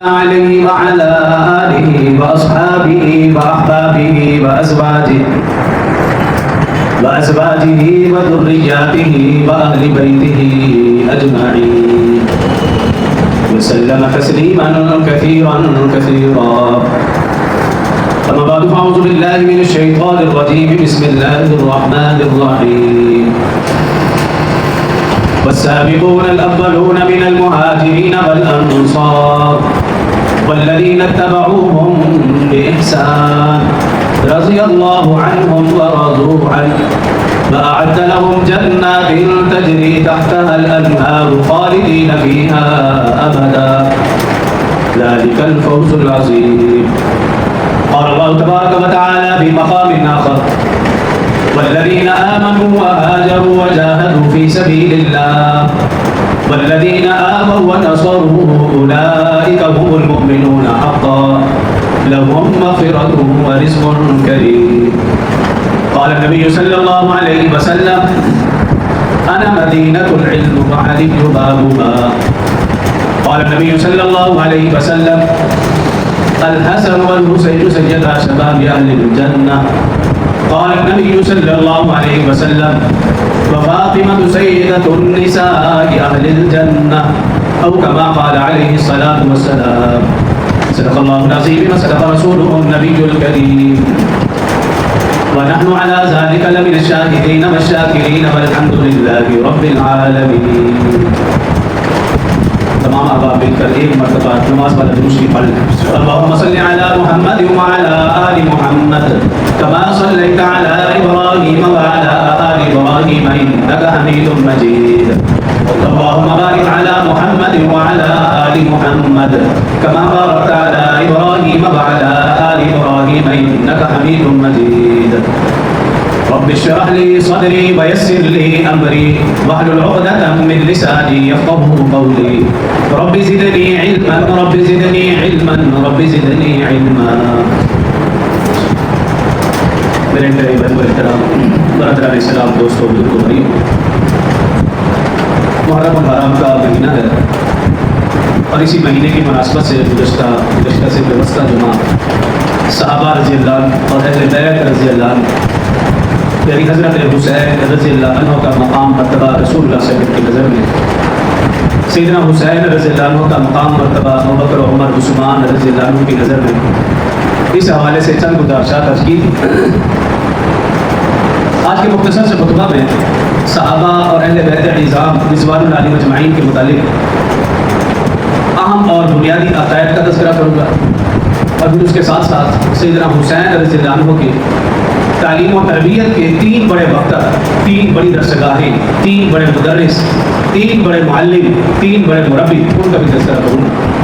عليه وعلى آله وأصحابه وأحبابه وأزواجه وذرياته وأهل بيته أجمعين وسلم تسليما كثيرا أما بعد فأعوذ بالله من الشيطان الرجيم بسم الله الرحمن الرحيم والسابقون الأولون من المهاجرين والأنصار والذين اتبعوهم بإحسان رضي الله عنهم ورضوا عنه وأعد لهم جنات تجري تحتها الأنهار خالدين فيها أبدا ذلك الفوز العظيم. قال الله تبارك وتعالى في مقام آخر والذين آمنوا وهاجروا وجاهدوا في سبيل الله والذين آمنوا ونصروا أولئك هم المؤمنون حقا لهم مغفرة ورزق كريم. قال النبي صلى الله عليه وسلم أنا مدينة العلم وعلي بابها. قال النبي صلى الله عليه وسلم الحسن والحسين سيدا شباب أهل الجنة. قال النبي صلى الله عليه وسلم وفاطمة سيدة النساء أهل الجنة أو كما قال عليه الصلاة والسلام. صدق الله العظيم وصدق رسوله النبي الكريم ونحن على ذلك لمن الشاهدين والشاكرين والحمد لله رب العالمين. تمام احباب مل کر ایک مرتبہ نماز والا درود شریف پڑھ لیں. اللهم صل على محمد وعلى آل محمد كما صليت على إبراهيم وعلى آل إبراهيم إنك حميد مجيد. اللهم بارك على محمد وعلى آل محمد كما باركت على إبراهيم وعلى آل إبراهيم إنك حميد مجيد. رب اشرح لي صدري ويسر لي امري واحلل عقدة من لساني يفقهوا قولي. رب زدني علما رب زدني علما رب زدنی علما. میرے احترام برادران اسلام دوستوں بزرگوں بھائیوں، محرم الحرام کا مہینہ ہے اور اسی مہینے کی مناسبت سے گزشتہ سے وسطی جمعہ صحابہ رضی اللہ عنہ اور اہل بیت رضی اللہ عنہ یعنی حضرت حسین رضی اللہ عنہ کا مقام مرتبہ رسول اللہ صلی اللہ علیہ وسلم کی نظر میں، سیدنا حسین رضی اللہ عنہ کا مقام مرتبہ ابوبکر عمر عثمان رضی اللہ عنہ کی نظر میں، اس حوالے سے چند گزارشات عرض کی تھی. آج کے مختصر سے خطبہ میں صحابہ اور اہل بیت اعظام رضوان اللہ علیہم اجمعین کے متعلق اہم اور بنیادی عقائد کا تذکرہ کروں گا اور پھر اس کے ساتھ ساتھ سیدنا حسین رضی اللہ عنہ کے تعلیم و تربیت کے تین بڑے مکتب، تین بڑی درسگاہیں، تین بڑے مدرس، تین بڑے معلم، تین بڑے مربی، ان کا بھی تذکرہ کروں گا.